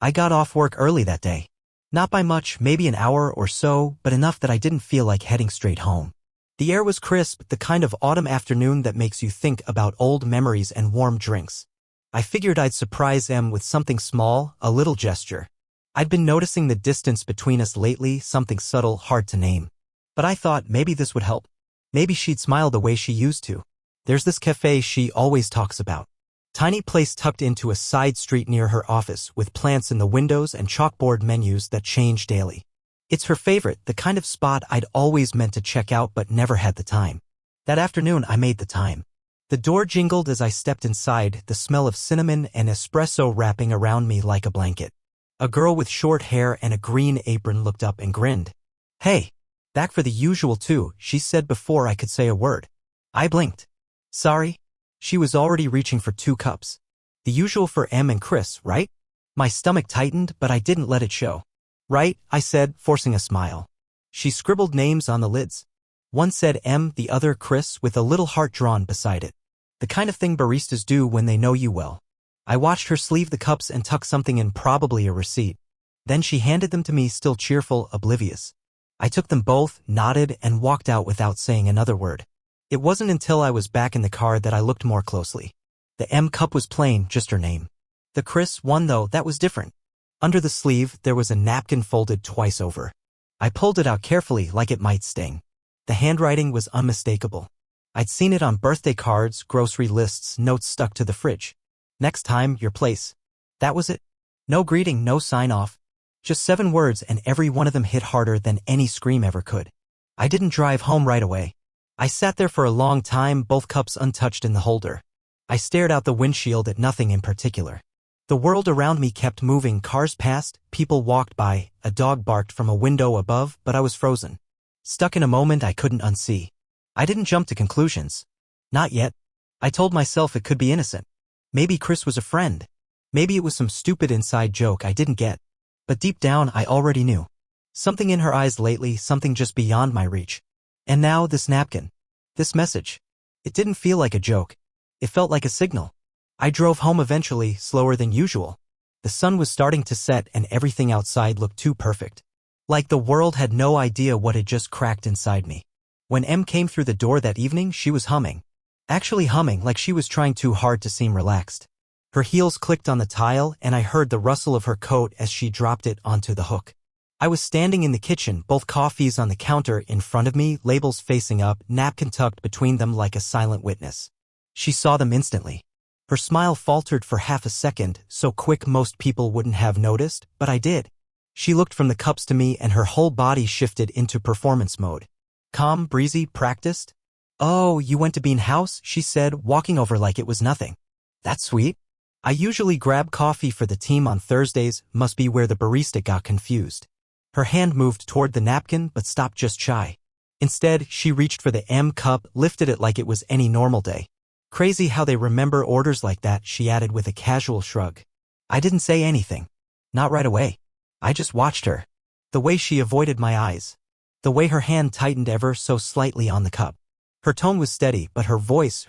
I got off work early that day. Not by much, maybe an hour or so, but enough that I didn't feel like heading straight home. The air was crisp, the kind of autumn afternoon that makes you think about old memories and warm drinks. I figured I'd surprise Em with something small, a little gesture. I'd been noticing the distance between us lately, something subtle, hard to name. But I thought maybe this would help. Maybe she'd smile the way she used to. There's this cafe she always talks about. Tiny place tucked into a side street near her office with plants in the windows and chalkboard menus that change daily. It's her favorite, the kind of spot I'd always meant to check out but never had the time. That afternoon I made the time. The door jingled as I stepped inside, the smell of cinnamon and espresso wrapping around me like a blanket. A girl with short hair and a green apron looked up and grinned. "Hey, back for the usual too," she said before I could say a word. I blinked. "Sorry?" She was already reaching for 2 cups. "The usual for Em and Chris, right?" My stomach tightened, but I didn't let it show. "Right," I said, forcing a smile. She scribbled names on the lids. One said Em, the other Chris, with a little heart drawn beside it. The kind of thing baristas do when they know you well. I watched her sleeve the cups and tuck something in, probably a receipt. Then she handed them to me, still cheerful, oblivious. I took them both, nodded, and walked out without saying another word. It wasn't until I was back in the car that I looked more closely. The M cup was plain, just her name. The Chris one, though, that was different. Under the sleeve, there was a napkin folded twice over. I pulled it out carefully, like it might sting. The handwriting was unmistakable. I'd seen it on birthday cards, grocery lists, notes stuck to the fridge. "Next time, your place." That was it. No greeting, no sign-off. Just 7 words, and every one of them hit harder than any scream ever could. I didn't drive home right away. I sat there for a long time, both cups untouched in the holder. I stared out the windshield at nothing in particular. The world around me kept moving, cars passed, people walked by, a dog barked from a window above, but I was frozen. Stuck in a moment I couldn't unsee. I didn't jump to conclusions. Not yet. I told myself it could be innocent. Maybe Chris was a friend. Maybe it was some stupid inside joke I didn't get. But deep down I already knew. Something in her eyes lately, something just beyond my reach. And now this napkin. This message. It didn't feel like a joke. It felt like a signal. I drove home eventually, slower than usual. The sun was starting to set and everything outside looked too perfect. Like the world had no idea what had just cracked inside me. When Em came through the door that evening, she was humming. Actually humming, like she was trying too hard to seem relaxed. Her heels clicked on the tile and I heard the rustle of her coat as she dropped it onto the hook. I was standing in the kitchen, both coffees on the counter in front of me, labels facing up, napkin tucked between them like a silent witness. She saw them instantly. Her smile faltered for half a second, so quick most people wouldn't have noticed, but I did. She looked from the cups to me and her whole body shifted into performance mode. Calm, breezy, practiced. "Oh, you went to Bean House?" she said, walking over like it was nothing. "That's sweet. I usually grab coffee for the team on Thursdays, must be where the barista got confused." Her hand moved toward the napkin but stopped just shy. Instead, she reached for the M cup, lifted it like it was any normal day. "Crazy how they remember orders like that," she added with a casual shrug. I didn't say anything. Not right away. I just watched her. The way she avoided my eyes. The way her hand tightened ever so slightly on the cup. Her tone was steady, but her voice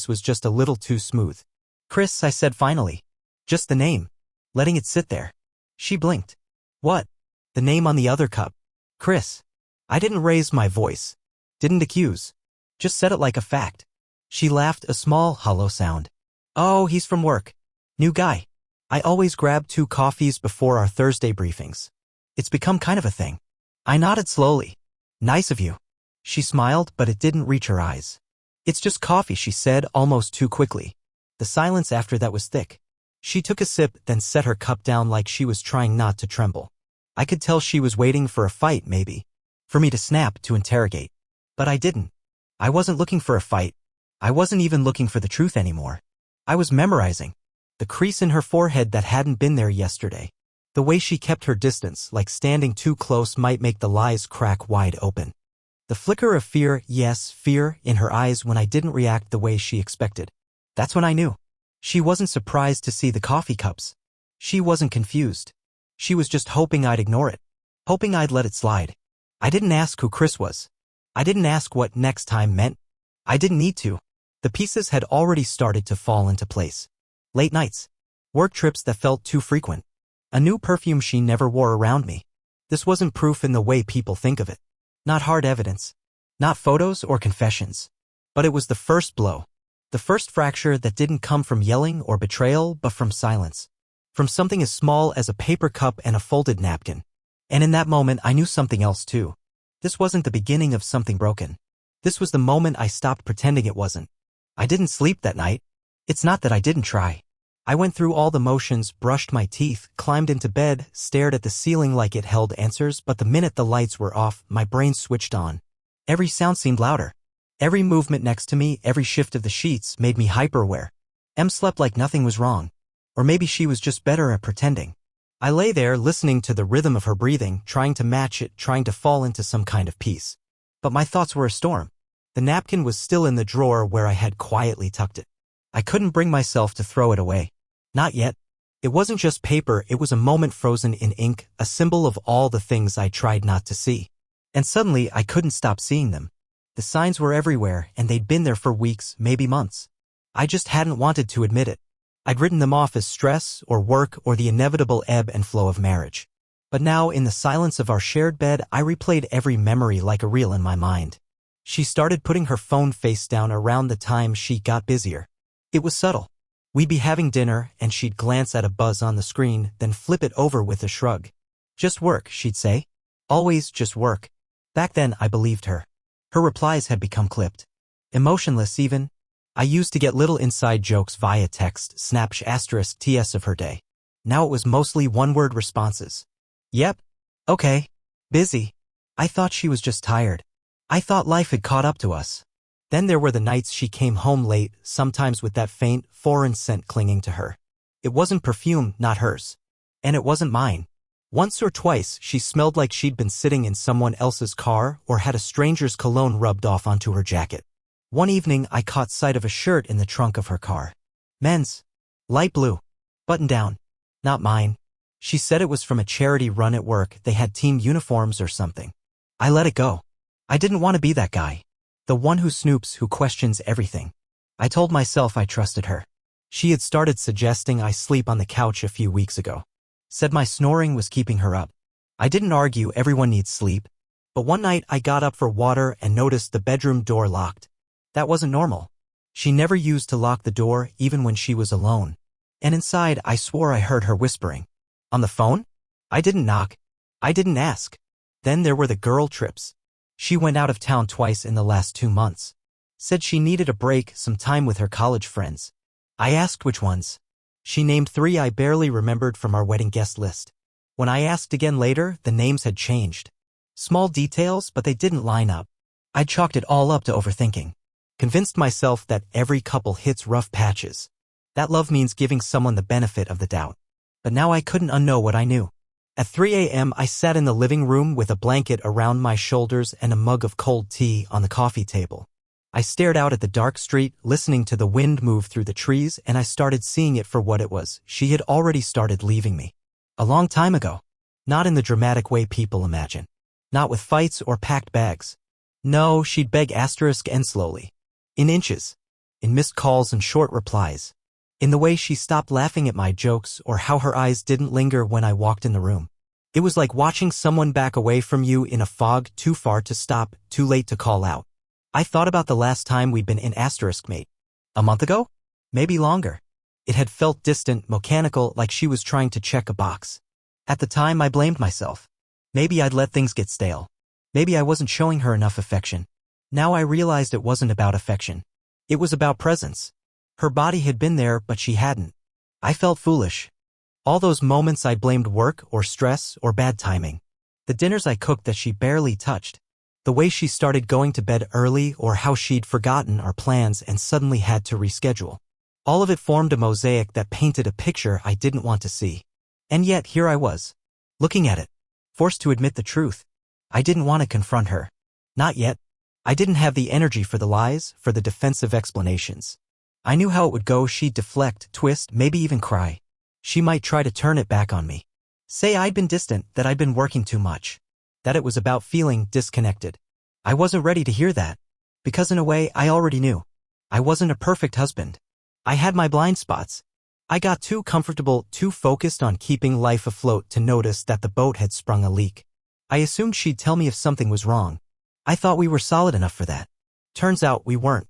was just a little too smooth. "Chris," I said finally. Just the name. Letting it sit there. She blinked. "What?" "The name on the other cup. Chris." I didn't raise my voice. Didn't accuse. Just said it like a fact. She laughed, a small, hollow sound. "Oh, he's from work. New guy. I always grab 2 coffees before our Thursday briefings. It's become kind of a thing." I nodded slowly. "Nice of you." She smiled, but it didn't reach her eyes. "It's just coffee," she said, almost too quickly. The silence after that was thick. She took a sip, then set her cup down like she was trying not to tremble. I could tell she was waiting for a fight, maybe. For me to snap, to interrogate. But I didn't. I wasn't looking for a fight. I wasn't even looking for the truth anymore. I was memorizing. The crease in her forehead that hadn't been there yesterday. The way she kept her distance, like standing too close might make the lies crack wide open. The flicker of fear, yes, fear, in her eyes when I didn't react the way she expected. That's when I knew. She wasn't surprised to see the coffee cups. She wasn't confused. She was just hoping I'd ignore it. Hoping I'd let it slide. I didn't ask who Chris was. I didn't ask what next time meant. I didn't need to. The pieces had already started to fall into place. Late nights. Work trips that felt too frequent. A new perfume she never wore around me. This wasn't proof in the way people think of it. Not hard evidence. Not photos or confessions. But it was the first blow. The first fracture that didn't come from yelling or betrayal, but from silence. From something as small as a paper cup and a folded napkin. And in that moment, I knew something else too. This wasn't the beginning of something broken. This was the moment I stopped pretending it wasn't. I didn't sleep that night. It's not that I didn't try. I went through all the motions, brushed my teeth, climbed into bed, stared at the ceiling like it held answers, but the minute the lights were off, my brain switched on. Every sound seemed louder. Every movement next to me, every shift of the sheets made me hyper-aware. Em slept like nothing was wrong. Or maybe she was just better at pretending. I lay there listening to the rhythm of her breathing, trying to match it, trying to fall into some kind of peace. But my thoughts were a storm. The napkin was still in the drawer where I had quietly tucked it. I couldn't bring myself to throw it away. Not yet. It wasn't just paper, it was a moment frozen in ink, a symbol of all the things I tried not to see. And suddenly, I couldn't stop seeing them. The signs were everywhere, and they'd been there for weeks, maybe months. I just hadn't wanted to admit it. I'd written them off as stress, or work, or the inevitable ebb and flow of marriage. But now, in the silence of our shared bed, I replayed every memory like a reel in my mind. She started putting her phone face down around the time she got busier. It was subtle. We'd be having dinner, and she'd glance at a buzz on the screen, then flip it over with a shrug. Just work, she'd say. Always just work. Back then, I believed her. Her replies had become clipped. Emotionless even. I used to get little inside jokes via text, snapsh asterisk ts of her day. Now it was mostly one-word responses. Yep. Okay. Busy. I thought she was just tired. I thought life had caught up to us. Then there were the nights she came home late, sometimes with that faint, foreign scent clinging to her. It wasn't perfume, not hers. And it wasn't mine. Once or twice, she smelled like she'd been sitting in someone else's car or had a stranger's cologne rubbed off onto her jacket. One evening, I caught sight of a shirt in the trunk of her car. Men's. Light blue. Button down. Not mine. She said it was from a charity run at work, they had team uniforms or something. I let it go. I didn't want to be that guy. The one who snoops, who questions everything. I told myself I trusted her. She had started suggesting I sleep on the couch a few weeks ago. Said my snoring was keeping her up. I didn't argue, everyone needs sleep. But one night I got up for water and noticed the bedroom door locked. That wasn't normal. She never used to lock the door, even when she was alone. And inside, I swore I heard her whispering. On the phone? I didn't knock. I didn't ask. Then there were the girl trips. She went out of town twice in the last 2 months. Said she needed a break, some time with her college friends. I asked which ones. She named 3 I barely remembered from our wedding guest list. When I asked again later, the names had changed. Small details, but they didn't line up. I chalked it all up to overthinking. Convinced myself that every couple hits rough patches. That love means giving someone the benefit of the doubt. But now I couldn't unknow what I knew. At 3 a.m. I sat in the living room with a blanket around my shoulders and a mug of cold tea on the coffee table. I stared out at the dark street, listening to the wind move through the trees, and I started seeing it for what it was. She had already started leaving me. A long time ago. Not in the dramatic way people imagine. Not with fights or packed bags. No, she'd beg asterisk and slowly. In inches. In missed calls and short replies. In the way she stopped laughing at my jokes or how her eyes didn't linger when I walked in the room. It was like watching someone back away from you in a fog, too far to stop, too late to call out. I thought about the last time we'd been in asterisk mate. A month ago? Maybe longer. It had felt distant, mechanical, like she was trying to check a box. At the time, I blamed myself. Maybe I'd let things get stale. Maybe I wasn't showing her enough affection. Now I realized it wasn't about affection. It was about presence. Her body had been there, but she hadn't. I felt foolish. All those moments I blamed work or stress or bad timing. The dinners I cooked that she barely touched. The way she started going to bed early or how she'd forgotten our plans and suddenly had to reschedule. All of it formed a mosaic that painted a picture I didn't want to see. And yet here I was, looking at it, forced to admit the truth. I didn't want to confront her. Not yet. I didn't have the energy for the lies, for the defensive explanations. I knew how it would go. She'd deflect, twist, maybe even cry. She might try to turn it back on me. Say I'd been distant, that I'd been working too much. That it was about feeling disconnected. I wasn't ready to hear that. Because in a way, I already knew. I wasn't a perfect husband. I had my blind spots. I got too comfortable, too focused on keeping life afloat to notice that the boat had sprung a leak. I assumed she'd tell me if something was wrong. I thought we were solid enough for that. Turns out we weren't.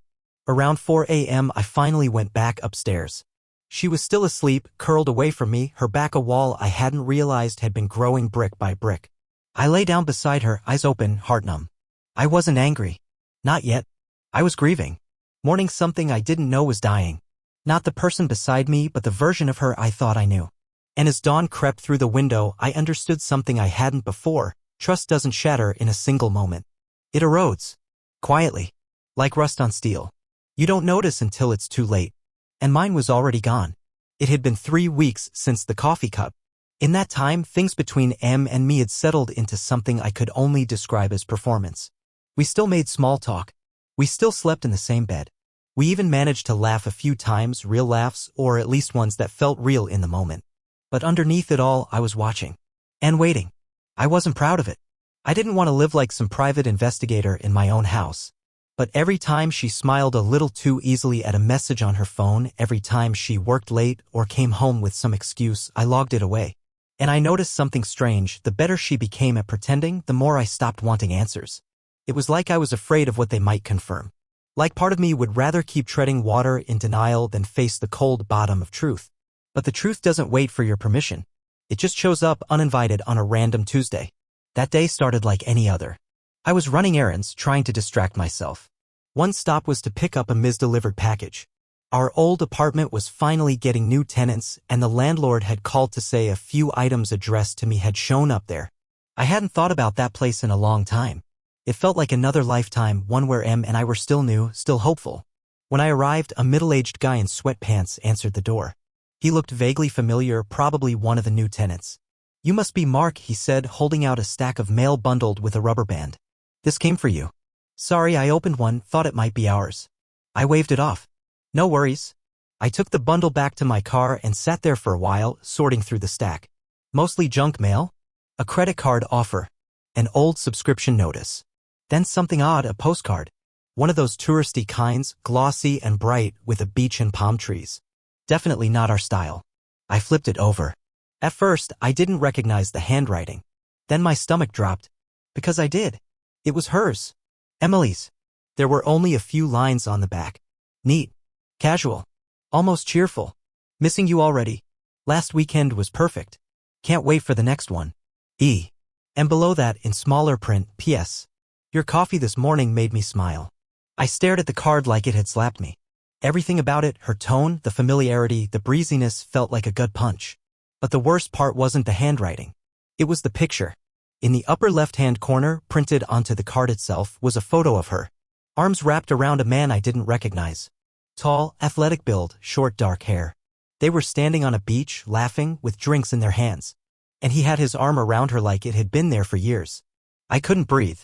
Around 4 a.m. I finally went back upstairs. She was still asleep, curled away from me, her back a wall I hadn't realized had been growing brick by brick. I lay down beside her, eyes open, heart numb. I wasn't angry. Not yet. I was grieving. Mourning something I didn't know was dying. Not the person beside me, but the version of her I thought I knew. And as dawn crept through the window, I understood something I hadn't before. Trust doesn't shatter in a single moment. It erodes. Quietly. Like rust on steel. You don't notice until it's too late. And mine was already gone. It had been 3 weeks since the coffee cup. In that time, things between M and me had settled into something I could only describe as performance. We still made small talk. We still slept in the same bed. We even managed to laugh a few times, real laughs, or at least ones that felt real in the moment. But underneath it all, I was watching. And waiting. I wasn't proud of it. I didn't want to live like some private investigator in my own house. But every time she smiled a little too easily at a message on her phone, every time she worked late or came home with some excuse, I logged it away. And I noticed something strange. The better she became at pretending, the more I stopped wanting answers. It was like I was afraid of what they might confirm. Like part of me would rather keep treading water in denial than face the cold bottom of truth. But the truth doesn't wait for your permission. It just shows up uninvited on a random Tuesday. That day started like any other. I was running errands, trying to distract myself. One stop was to pick up a misdelivered package. Our old apartment was finally getting new tenants, and the landlord had called to say a few items addressed to me had shown up there. I hadn't thought about that place in a long time. It felt like another lifetime, one where M and I were still new, still hopeful. When I arrived, a middle-aged guy in sweatpants answered the door. He looked vaguely familiar, probably one of the new tenants. "You must be Mark," he said, holding out a stack of mail bundled with a rubber band. "This came for you." "Sorry, I opened one, thought it might be ours." I waved it off. "No worries." I took the bundle back to my car and sat there for a while, sorting through the stack. Mostly junk mail. A credit card offer. An old subscription notice. Then something odd, a postcard. One of those touristy kinds, glossy and bright, with a beach and palm trees. Definitely not our style. I flipped it over. At first, I didn't recognize the handwriting. Then my stomach dropped. Because I did. It was hers. Emily's. There were only a few lines on the back. Neat. Casual. Almost cheerful. "Missing you already. Last weekend was perfect. Can't wait for the next one. E." And below that, in smaller print, "P.S. Your coffee this morning made me smile." I stared at the card like it had slapped me. Everything about it, her tone, the familiarity, the breeziness, felt like a gut punch. But the worst part wasn't the handwriting. It was the picture. In the upper left-hand corner, printed onto the card itself, was a photo of her. Arms wrapped around a man I didn't recognize. Tall, athletic build, short dark hair. They were standing on a beach, laughing, with drinks in their hands. And he had his arm around her like it had been there for years. I couldn't breathe.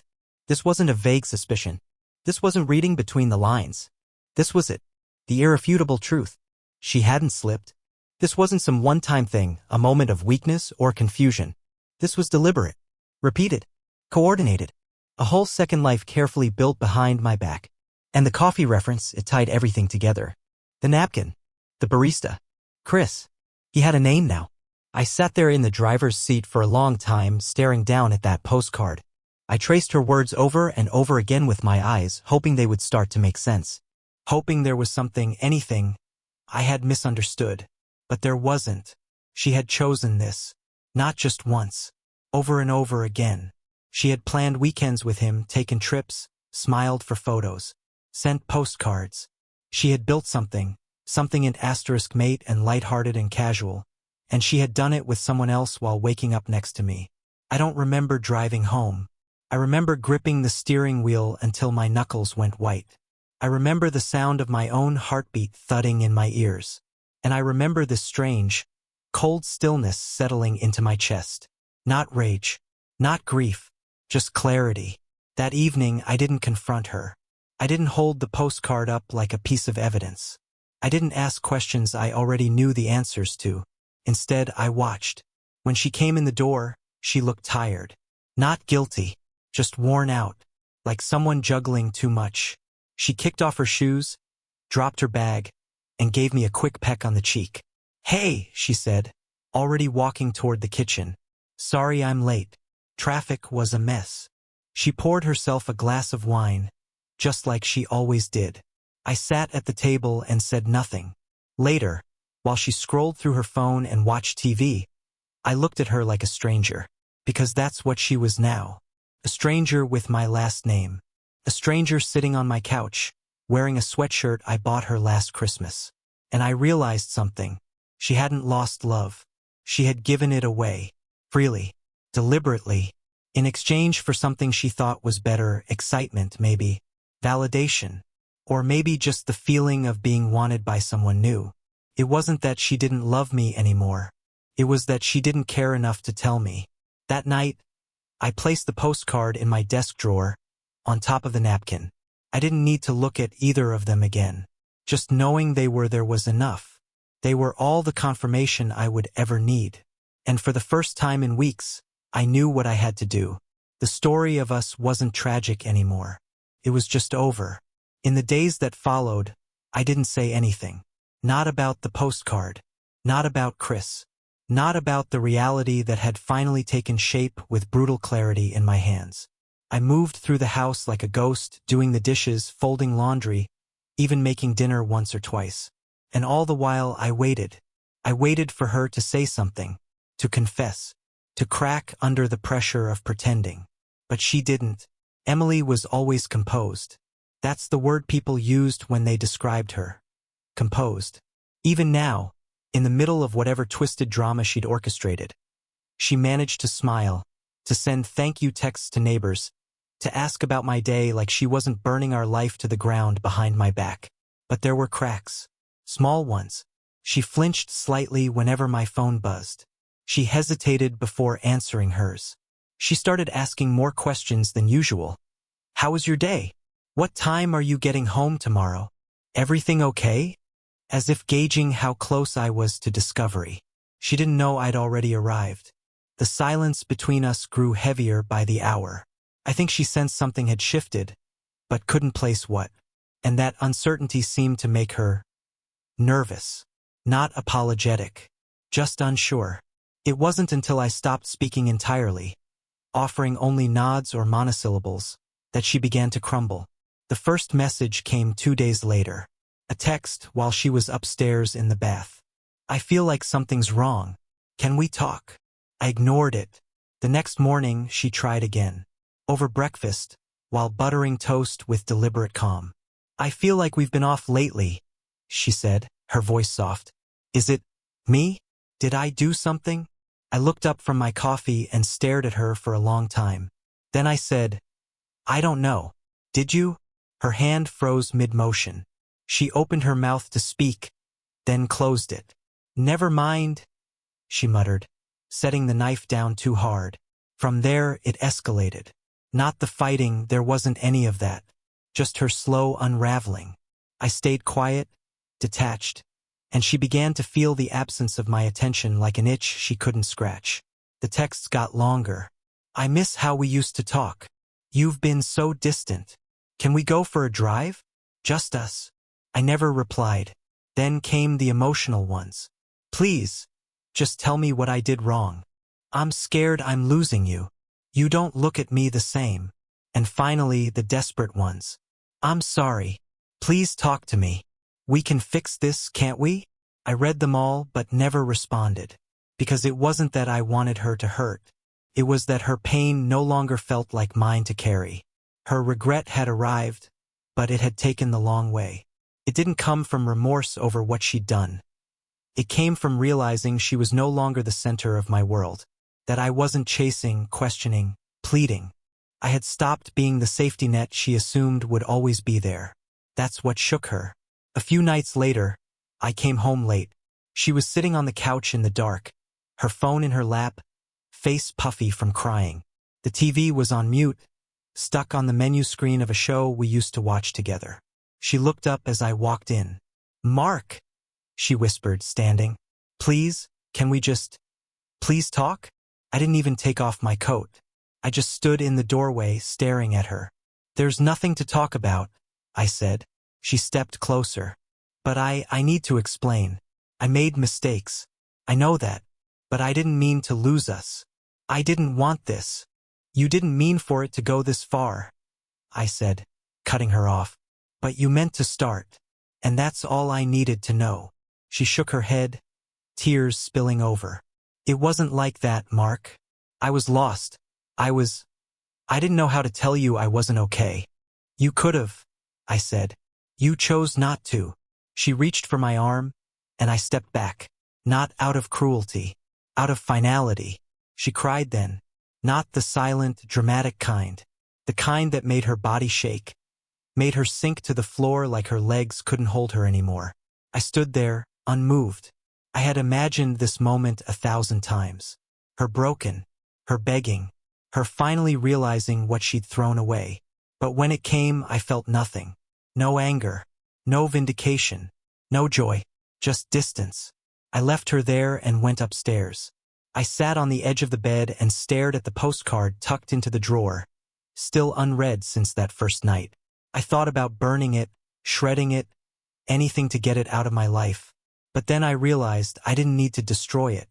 This wasn't a vague suspicion. This wasn't reading between the lines. This was it. The irrefutable truth. She hadn't slipped. This wasn't some one-time thing, a moment of weakness or confusion. This was deliberate. Repeated. Coordinated. A whole second life carefully built behind my back. And the coffee reference, it tied everything together. The napkin. The barista. Chris. He had a name now. I sat there in the driver's seat for a long time, staring down at that postcard. I traced her words over and over again with my eyes, hoping they would start to make sense. Hoping there was something, anything, I had misunderstood. But there wasn't. She had chosen this. Not just once. Over and over again. She had planned weekends with him, taken trips, smiled for photos, sent postcards. She had built something an asterisk mate and lighthearted and casual. And she had done it with someone else while waking up next to me. I don't remember driving home. I remember gripping the steering wheel until my knuckles went white. I remember the sound of my own heartbeat thudding in my ears. And I remember the strange, cold stillness settling into my chest. Not rage. Not grief. Just clarity. That evening, I didn't confront her. I didn't hold the postcard up like a piece of evidence. I didn't ask questions I already knew the answers to. Instead, I watched. When she came in the door, she looked tired. Not guilty. Just worn out, like someone juggling too much. She kicked off her shoes, dropped her bag, and gave me a quick peck on the cheek. "Hey," she said, already walking toward the kitchen. "Sorry I'm late. Traffic was a mess." She poured herself a glass of wine, just like she always did. I sat at the table and said nothing. Later, while she scrolled through her phone and watched TV, I looked at her like a stranger, because that's what she was now. A stranger with my last name. A stranger sitting on my couch, wearing a sweatshirt I bought her last Christmas. And I realized something. She hadn't lost love. She had given it away. Freely. Deliberately. In exchange for something she thought was better, excitement maybe, validation, or maybe just the feeling of being wanted by someone new. It wasn't that she didn't love me anymore. It was that she didn't care enough to tell me. That night, I placed the postcard in my desk drawer, on top of the napkin. I didn't need to look at either of them again. Just knowing they were there was enough. They were all the confirmation I would ever need. And for the first time in weeks, I knew what I had to do. The story of us wasn't tragic anymore. It was just over. In the days that followed, I didn't say anything. Not about the postcard. Not about Chris. Not about the reality that had finally taken shape with brutal clarity in my hands. I moved through the house like a ghost, doing the dishes, folding laundry, even making dinner once or twice. And all the while I waited. I waited for her to say something, to confess, to crack under the pressure of pretending. But she didn't. Emily was always composed. That's the word people used when they described her. Composed. Even now, in the middle of whatever twisted drama she'd orchestrated, she managed to smile, to send thank you texts to neighbors, to ask about my day like she wasn't burning our life to the ground behind my back. But there were cracks. Small ones. She flinched slightly whenever my phone buzzed. She hesitated before answering hers. She started asking more questions than usual. How was your day? What time are you getting home tomorrow? Everything okay? As if gauging how close I was to discovery. She didn't know I'd already arrived. The silence between us grew heavier by the hour. I think she sensed something had shifted, but couldn't place what. And that uncertainty seemed to make her nervous. Not apologetic. Just unsure. It wasn't until I stopped speaking entirely, offering only nods or monosyllables, that she began to crumble. The first message came 2 days later. A text while she was upstairs in the bath. I feel like something's wrong. Can we talk? I ignored it. The next morning, she tried again. Over breakfast, while buttering toast with deliberate calm. I feel like we've been off lately, she said, her voice soft. Is it me? Did I do something? I looked up from my coffee and stared at her for a long time. Then I said, I don't know. Did you? Her hand froze mid-motion. She opened her mouth to speak, then closed it. Never mind, she muttered, setting the knife down too hard. From there, it escalated. Not the fighting, there wasn't any of that. Just her slow unraveling. I stayed quiet, detached, and she began to feel the absence of my attention like an itch she couldn't scratch. The texts got longer. I miss how we used to talk. You've been so distant. Can we go for a drive? Just us. I never replied. Then came the emotional ones. Please, just tell me what I did wrong. I'm scared I'm losing you. You don't look at me the same. And finally, the desperate ones. I'm sorry. Please talk to me. We can fix this, can't we? I read them all but never responded. Because it wasn't that I wanted her to hurt. It was that her pain no longer felt like mine to carry. Her regret had arrived, but it had taken the long way. It didn't come from remorse over what she'd done. It came from realizing she was no longer the center of my world. That I wasn't chasing, questioning, pleading. I had stopped being the safety net she assumed would always be there. That's what shook her. A few nights later, I came home late. She was sitting on the couch in the dark, her phone in her lap, face puffy from crying. The TV was on mute, stuck on the menu screen of a show we used to watch together. She looked up as I walked in. Mark, she whispered, standing. Please, can we just, please talk? I didn't even take off my coat. I just stood in the doorway staring at her. There's nothing to talk about, I said. She stepped closer. But I need to explain. I made mistakes. I know that. But I didn't mean to lose us. I didn't want this. You didn't mean for it to go this far, I said, cutting her off. But you meant to start. And that's all I needed to know. She shook her head, tears spilling over. It wasn't like that, Mark. I was lost. I didn't know how to tell you I wasn't okay. You could've, I said. You chose not to. She reached for my arm, and I stepped back. Not out of cruelty. Out of finality. She cried then. Not the silent, dramatic kind. The kind that made her body shake. Made her sink to the floor like her legs couldn't hold her anymore. I stood there, unmoved. I had imagined this moment 1,000 times. Her broken. Her begging. Her finally realizing what she'd thrown away. But when it came, I felt nothing. No anger. No vindication. No joy. Just distance. I left her there and went upstairs. I sat on the edge of the bed and stared at the postcard tucked into the drawer, still unread since that first night. I thought about burning it, shredding it, anything to get it out of my life. But then I realized I didn't need to destroy it,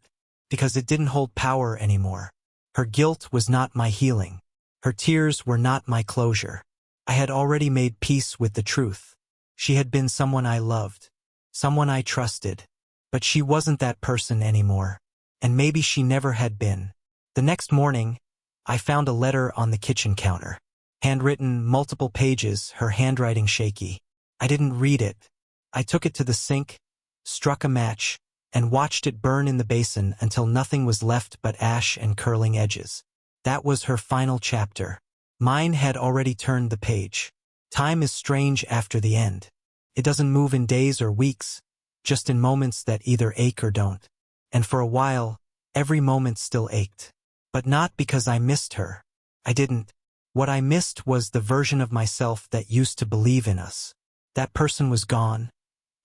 because it didn't hold power anymore. Her guilt was not my healing. Her tears were not my closure. I had already made peace with the truth. She had been someone I loved, someone I trusted. But she wasn't that person anymore. And maybe she never had been. The next morning, I found a letter on the kitchen counter. Handwritten, multiple pages, her handwriting shaky. I didn't read it. I took it to the sink, struck a match, and watched it burn in the basin until nothing was left but ash and curling edges. That was her final chapter. Mine had already turned the page. Time is strange after the end. It doesn't move in days or weeks, just in moments that either ache or don't. And for a while, every moment still ached. But not because I missed her. I didn't. What I missed was the version of myself that used to believe in us. That person was gone,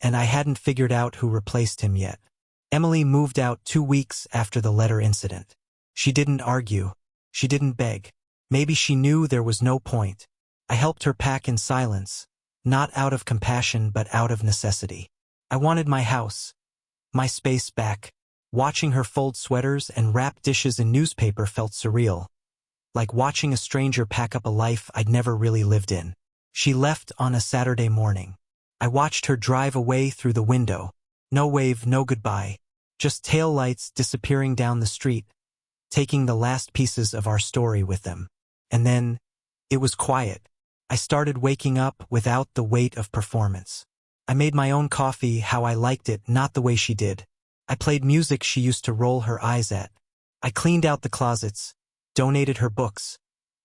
and I hadn't figured out who replaced him yet. Emily moved out 2 weeks after the letter incident. She didn't argue. She didn't beg. Maybe she knew there was no point. I helped her pack in silence, not out of compassion but out of necessity. I wanted my house, my space back. Watching her fold sweaters and wrap dishes in newspaper felt surreal, like watching a stranger pack up a life I'd never really lived in. She left on a Saturday morning. I watched her drive away through the window. No wave, no goodbye, just taillights disappearing down the street, taking the last pieces of our story with them. And then, it was quiet. I started waking up without the weight of performance. I made my own coffee how I liked it, not the way she did. I played music she used to roll her eyes at. I cleaned out the closets, donated her books,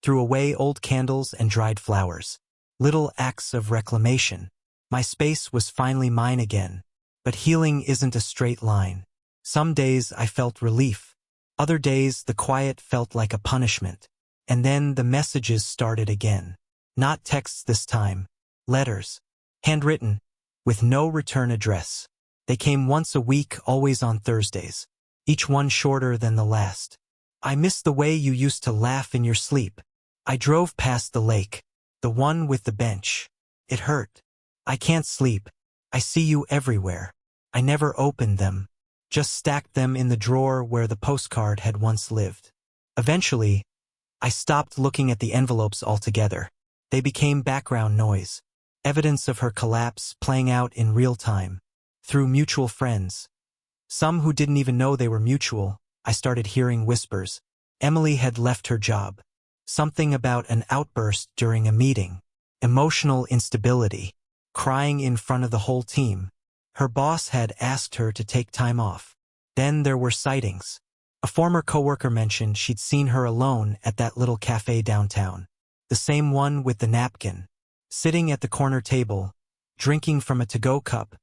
threw away old candles and dried flowers. Little acts of reclamation. My space was finally mine again. But healing isn't a straight line. Some days I felt relief. Other days the quiet felt like a punishment. And then the messages started again. Not texts this time. Letters. Handwritten. With no return address. They came once a week, always on Thursdays. Each one shorter than the last. I miss the way you used to laugh in your sleep. I drove past the lake. The one with the bench. It hurt. I can't sleep. I see you everywhere. I never opened them. Just stacked them in the drawer where the postcard had once lived. Eventually, I stopped looking at the envelopes altogether. They became background noise. Evidence of her collapse playing out in real time. Through mutual friends. Some who didn't even know they were mutual. I started hearing whispers. Emily had left her job. Something about an outburst during a meeting. Emotional instability. Crying in front of the whole team. Her boss had asked her to take time off. Then there were sightings. A former coworker mentioned she'd seen her alone at that little cafe downtown. The same one with the napkin. Sitting at the corner table, drinking from a to-go cup,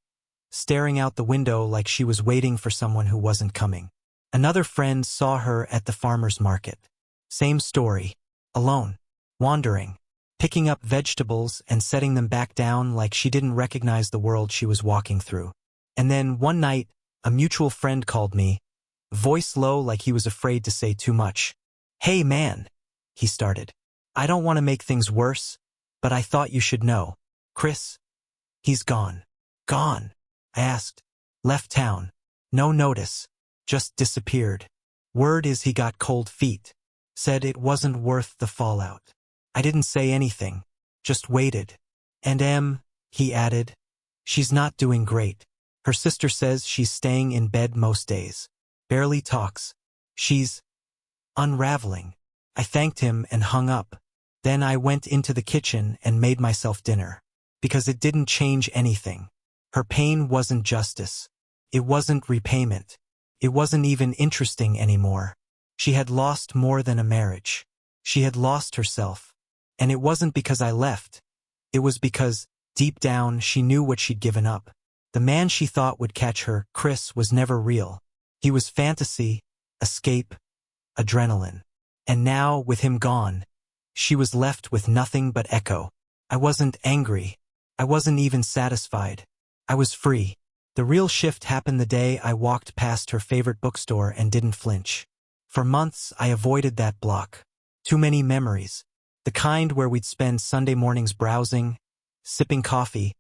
staring out the window like she was waiting for someone who wasn't coming. Another friend saw her at the farmer's market. Same story. Alone. Wandering. Picking up vegetables and setting them back down like she didn't recognize the world she was walking through. And then, one night, a mutual friend called me, voice low like he was afraid to say too much. "Hey man," he started. "I don't want to make things worse, but I thought you should know. Chris, he's gone." "Gone?" I asked. Left town. No notice. Just disappeared. Word is he got cold feet. Said it wasn't worth the fallout. I didn't say anything. Just waited. And he added, she's not doing great. Her sister says she's staying in bed most days. Barely talks. She's unraveling. I thanked him and hung up. Then I went into the kitchen and made myself dinner. Because it didn't change anything. Her pain wasn't justice. It wasn't repayment. It wasn't even interesting anymore. She had lost more than a marriage. She had lost herself. And it wasn't because I left. It was because, deep down, she knew what she'd given up. The man she thought would catch her, Chris, was never real. He was fantasy, escape, adrenaline. And now, with him gone, she was left with nothing but echo. I wasn't angry. I wasn't even satisfied. I was free. The real shift happened the day I walked past her favorite bookstore and didn't flinch. For months, I avoided that block. Too many memories. The kind where we'd spend Sunday mornings browsing, sipping coffee,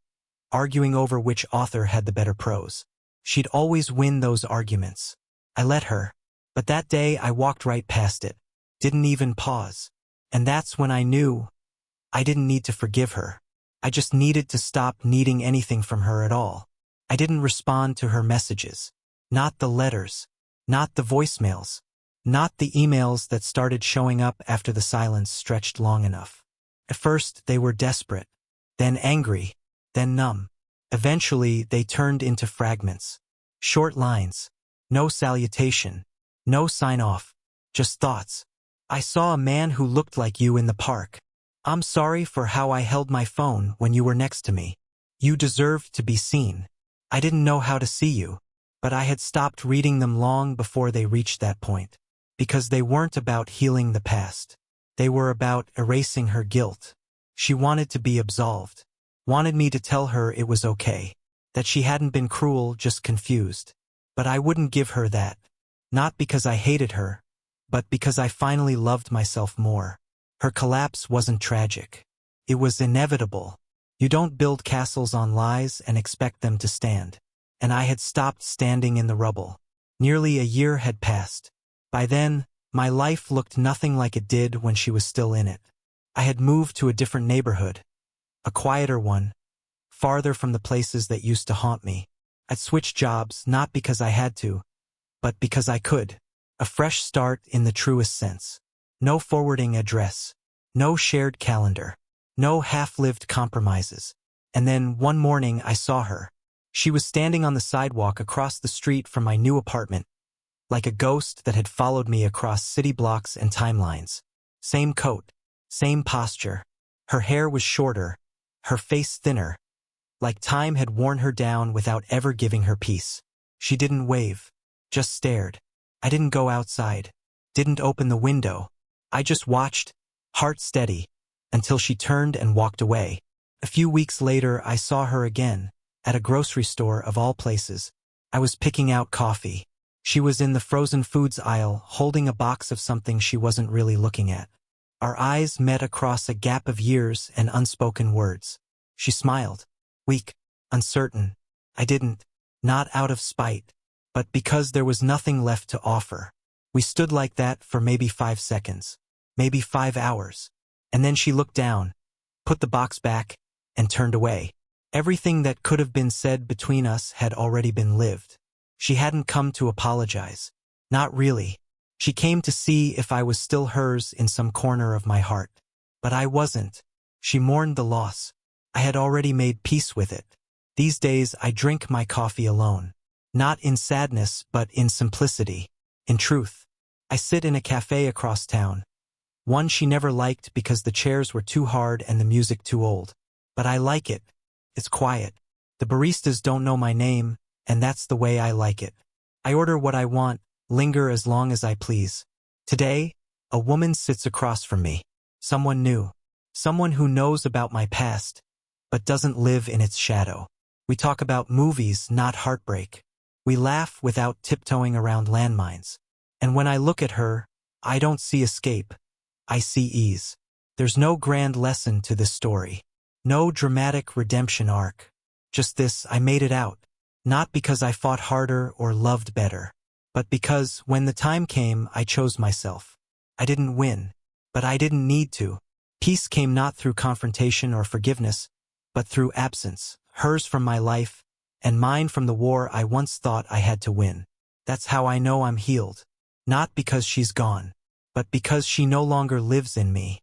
arguing over which author had the better prose. She'd always win those arguments. I let her. But that day I walked right past it. Didn't even pause. And that's when I knew I didn't need to forgive her. I just needed to stop needing anything from her at all. I didn't respond to her messages. Not the letters. Not the voicemails. Not the emails that started showing up after the silence stretched long enough. At first, they were desperate. Then angry. Then numb. Eventually, they turned into fragments. Short lines. No salutation. No sign-off. Just thoughts. I saw a man who looked like you in the park. I'm sorry for how I held my phone when you were next to me. You deserved to be seen. I didn't know how to see you, but I had stopped reading them long before they reached that point. Because they weren't about healing the past. They were about erasing her guilt. She wanted to be absolved. Wanted me to tell her it was okay. That she hadn't been cruel, just confused. But I wouldn't give her that. Not because I hated her, but because I finally loved myself more. Her collapse wasn't tragic. It was inevitable. You don't build castles on lies and expect them to stand. And I had stopped standing in the rubble. Nearly a year had passed. By then, my life looked nothing like it did when she was still in it. I had moved to a different neighborhood. A quieter one. Farther from the places that used to haunt me. I'd switched jobs not because I had to, but because I could. A fresh start in the truest sense. No forwarding address. No shared calendar. No half-lived compromises. And then one morning I saw her. She was standing on the sidewalk across the street from my new apartment, like a ghost that had followed me across city blocks and timelines. Same coat. Same posture. Her hair was shorter. Her face thinner. Like time had worn her down without ever giving her peace. She didn't wave. Just stared. I didn't go outside. Didn't open the window. I just watched, heart steady, until she turned and walked away. A few weeks later, I saw her again, at a grocery store of all places. I was picking out coffee. She was in the frozen foods aisle, holding a box of something she wasn't really looking at. Our eyes met across a gap of years and unspoken words. She smiled. Weak, uncertain. I didn't. Not out of spite, but because there was nothing left to offer. We stood like that for maybe 5 seconds. Maybe 5 hours. And then she looked down, put the box back, and turned away. Everything that could have been said between us had already been lived. She hadn't come to apologize. Not really. She came to see if I was still hers in some corner of my heart. But I wasn't. She mourned the loss. I had already made peace with it. These days I drink my coffee alone. Not in sadness, but in simplicity. In truth. I sit in a cafe across town. One she never liked because the chairs were too hard and the music too old. But I like it. It's quiet. The baristas don't know my name, and that's the way I like it. I order what I want, linger as long as I please. Today, a woman sits across from me. Someone new. Someone who knows about my past, but doesn't live in its shadow. We talk about movies, not heartbreak. We laugh without tiptoeing around landmines. And when I look at her, I don't see escape. I see ease. There's no grand lesson to this story. No dramatic redemption arc. Just this, I made it out. Not because I fought harder or loved better, but because, when the time came, I chose myself. I didn't win, but I didn't need to. Peace came not through confrontation or forgiveness, but through absence, hers from my life, and mine from the war I once thought I had to win. That's how I know I'm healed. Not because she's gone, but because she no longer lives in me.